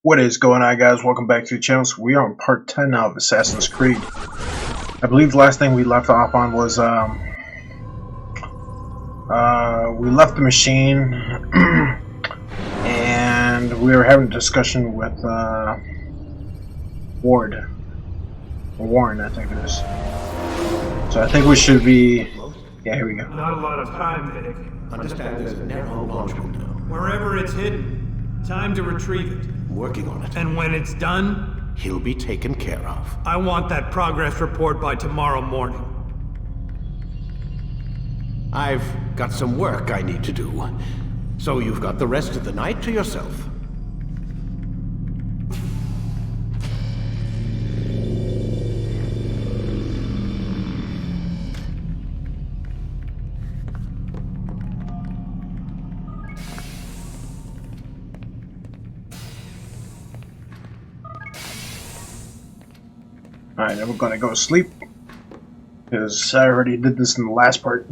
What is going on, guys? Welcome back to the channel. So we are on part 10 now of Assassin's Creed. I believe the last thing we left off on was we left the machine and we were having a discussion with Warren, I think it is. So I think we should be. Yeah, here we go. Not a lot of time, Vic. Understand there's a narrow launch window. Wherever it's hidden, time to retrieve it. Working on it. And when it's done, He'll be taken care of. I want that progress report by tomorrow morning. I've got some work I need to do. So you've got the rest of the night to yourself. Alright, then we're gonna go to sleep. Because I already did this in the last part.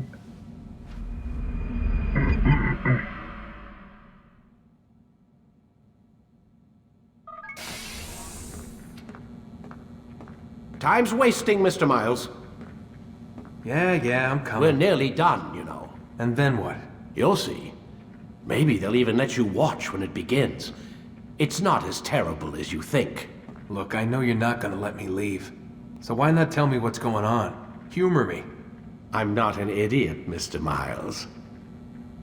Time's wasting, Mr. Miles. Yeah, I'm We're coming. nearly done, you know. And then what? You'll see. Maybe they'll even let you watch when it begins. It's not as terrible as you think. Look, I know you're not gonna let me leave. So why not tell me what's going on? Humor me. I'm not an idiot, Mr. Miles.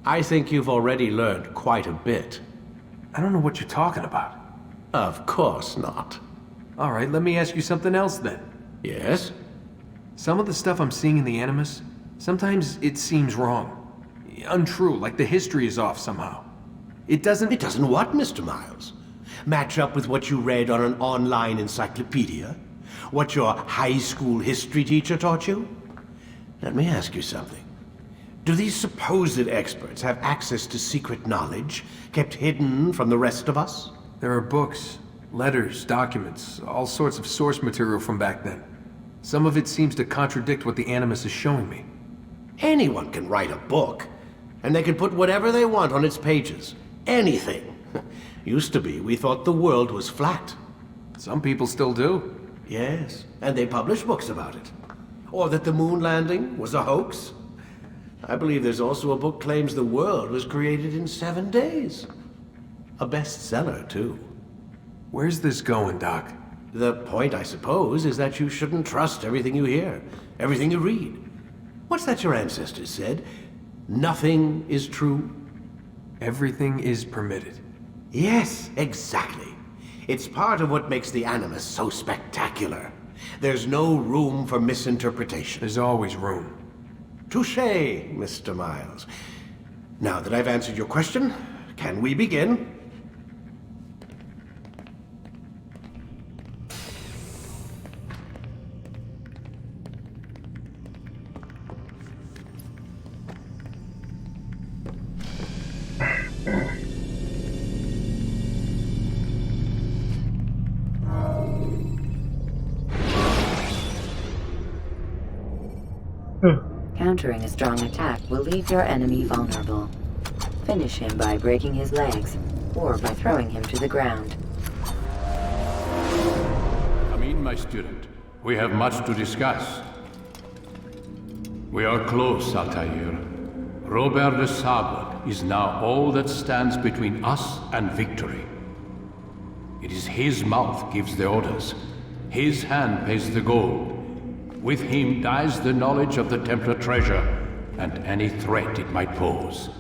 I think you've already learned quite a bit. I don't know what you're talking about. Of course not. Alright, let me ask you something else then. Yes? Some of the stuff I'm seeing in the Animus, sometimes it seems wrong. Untrue, like the history is off somehow. It doesn't... It doesn't what, Mr. Miles? Match up with what you read on an online encyclopedia? What your high school history teacher taught you? Let me ask you something. Do these supposed experts have access to secret knowledge kept hidden from the rest of us? There are books, letters, documents, all sorts of source material from back then. Some of it seems to contradict what the Animus is showing me. Anyone can write a book, and they can put whatever they want on its pages. Anything. Used to be, we thought the world was flat. Some people still do. Yes, and they publish books about it. Or that the moon landing was a hoax. I believe there's also a book claims the world was created in 7 days. A bestseller, too. Where's this going, Doc? The point, I suppose, is that you shouldn't trust everything you hear, everything you read. What's that your ancestors said? Nothing is true? Everything is permitted. Yes, exactly. It's part of what makes the Animus so spectacular. There's no room for misinterpretation. There's always room. Touché, Mr. Miles. Now that I've answered your question, can we begin? Countering a strong attack will leave your enemy vulnerable. Finish him by breaking his legs, or by throwing him to the ground. Come in, my student. We have much to discuss. We are close, Altair. Robert de Sable is now all that stands between us and victory. It is his mouth gives the orders. His hand pays the gold. With him dies the knowledge of the Templar treasure, and any threat it might pose.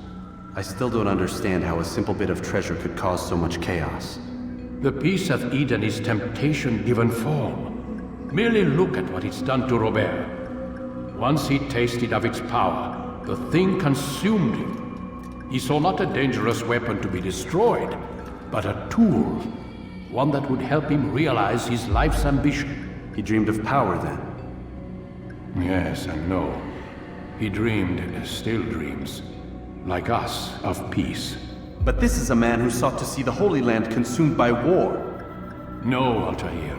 I still don't understand how a simple bit of treasure could cause so much chaos. The Peace of Eden is temptation given form. Merely look at what it's done to Robert. Once he tasted of its power, the thing consumed him. He saw not a dangerous weapon to be destroyed, but a tool. One that would help him realize his life's ambition. He dreamed of power then. Yes and no. He dreamed, and still dreams, like us, of peace. But this is a man who sought to see the Holy Land consumed by war. No, Altair.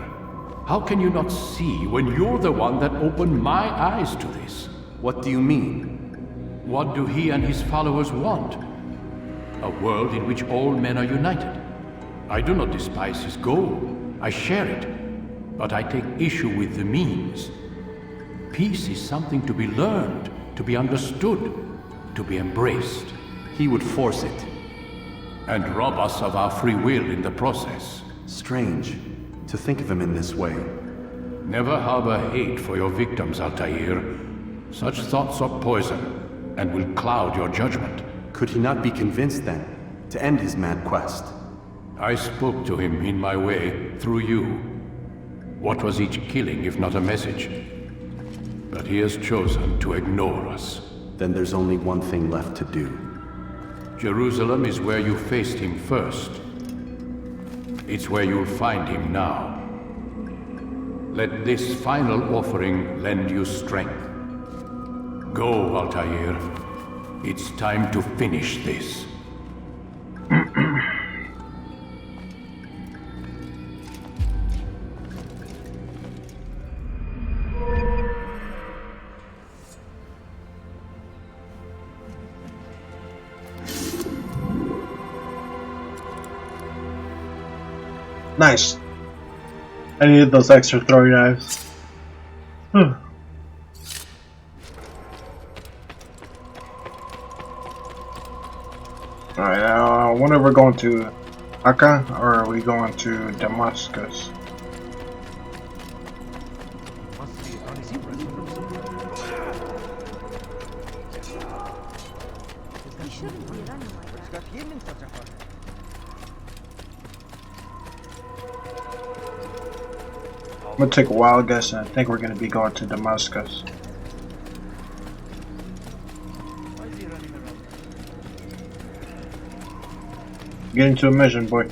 How can you not see when you're the one that opened my eyes to this? What do you mean? What do he and his followers want? A world in which all men are united. I do not despise his goal. I share it. But I take issue with the means. Peace is something to be learned, to be understood, to be embraced. He would force it. And rob us of our free will in the process. Strange to think of him in this way. Never harbor hate for your victims, Altair. Such thoughts are poison, and will cloud your judgment. Could he not be convinced then to end his mad quest? I spoke to him in my way, through you. What was each killing if not a message? But he has chosen to ignore us. Then there's only one thing left to do. Jerusalem is where you faced him first. It's where you'll find him now. Let this final offering lend you strength. Go, Altair. It's time to finish this. Nice. I needed those extra throwing knives. Alright, I wonder if we're going to Akka or are we going to Damascus? I'm gonna take a wild guess, and I think we're gonna be going to Damascus. Get into a mission, boy.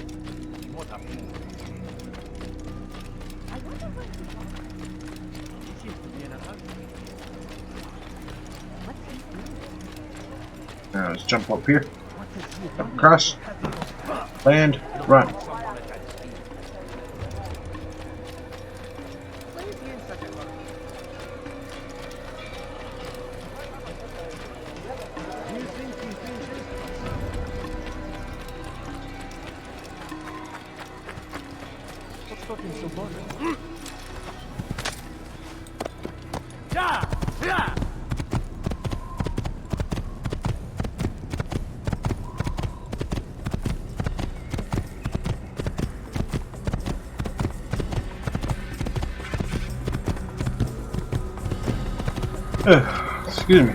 Now let's jump up here, jump across, land, run. Excuse me.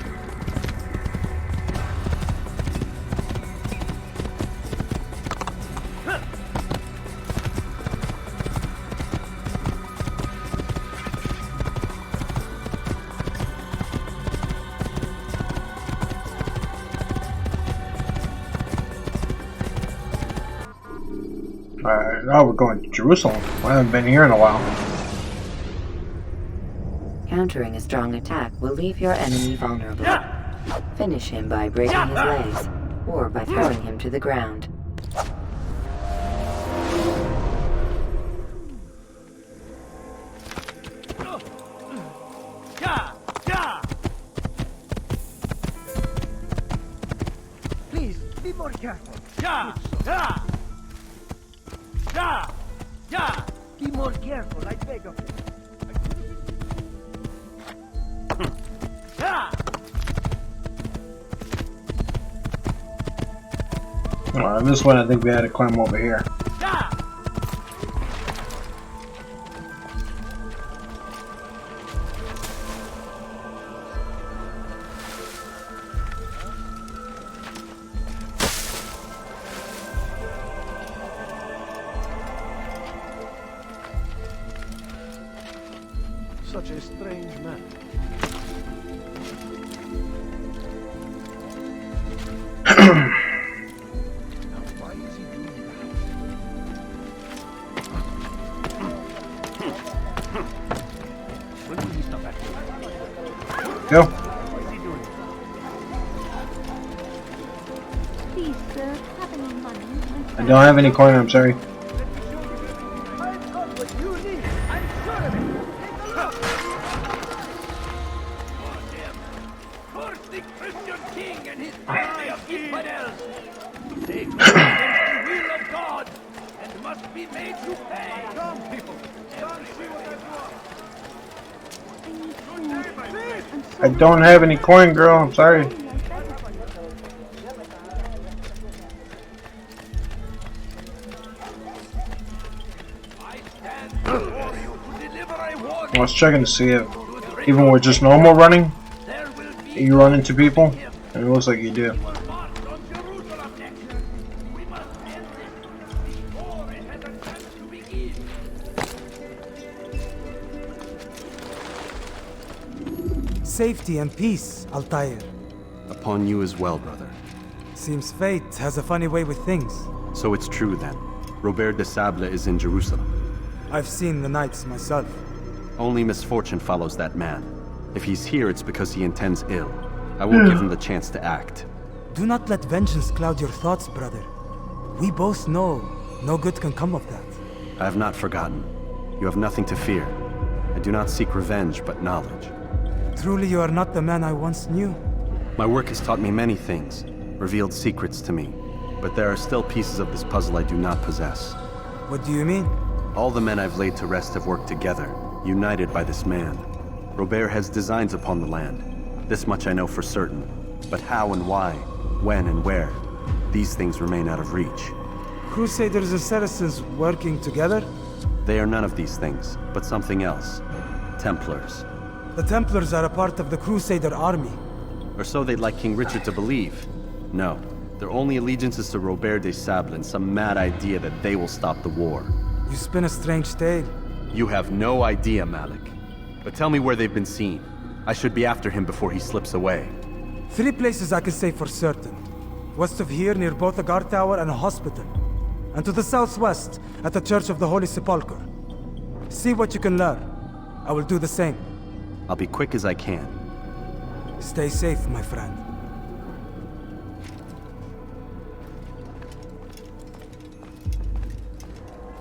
Alright, now we're going to Jerusalem. I haven't been here in a while. Countering a strong attack will leave your enemy vulnerable. Finish him by breaking his legs, or by throwing him to the ground. Please, be more careful. Be more careful, I beg of you. Alright, this one I think we had to climb over here. Such a strange man. Why is he doing that? When will he stop acting? Go. What is he doing? Please, sir, have any money? I don't have any coin, I'm sorry. I've got what you need. I'm sure of it. Take a look. Curse the Christian king and his army of infidels. They go against the will of God and be made to pay. Come, people. Come see what I brought. I don't have any coin, girl. I'm sorry. I was checking to see if, even with just normal running, you run into people, and it looks like you do. Safety and peace, Altair. Upon you as well, brother. Seems fate has a funny way with things. So it's true then. Robert de Sable is in Jerusalem. I've seen the Knights myself. Only misfortune follows that man. If he's here, it's because he intends ill. I won't give him the chance to act. Do not let vengeance cloud your thoughts, brother. We both know no good can come of that. I have not forgotten. You have nothing to fear. I do not seek revenge, but knowledge. Truly you are not the man I once knew. My work has taught me many things, revealed secrets to me. But there are still pieces of this puzzle I do not possess. What do you mean? All the men I've laid to rest have worked together, united by this man. Robert has designs upon the land. This much I know for certain. But how and why, when and where, these things remain out of reach. Crusaders and Saracens working together? They are none of these things, but something else. Templars. The Templars are a part of the Crusader army. Or so they'd like King Richard to believe. No, their only allegiance is to Robert de Sable and some mad idea that they will stop the war. You spin a strange tale. You have no idea, Malik. But tell me where they've been seen. I should be after him before he slips away. 3 places I can say for certain. West of here, near both a guard tower and a hospital. And to the southwest, at the Church of the Holy Sepulchre. See what you can learn. I will do the same. I'll be quick as I can. Stay safe, my friend.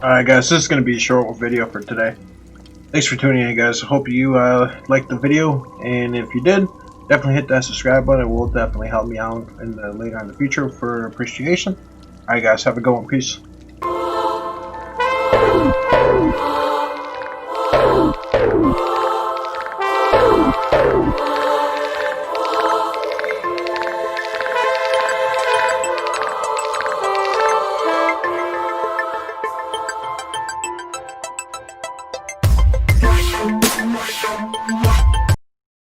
Alright guys, this is going to be a short video for today. Thanks for tuning in, guys. I hope you liked the video, and if you did, definitely hit that subscribe button. It will definitely help me out in later in the future for appreciation. Alright guys, have a good one. Peace.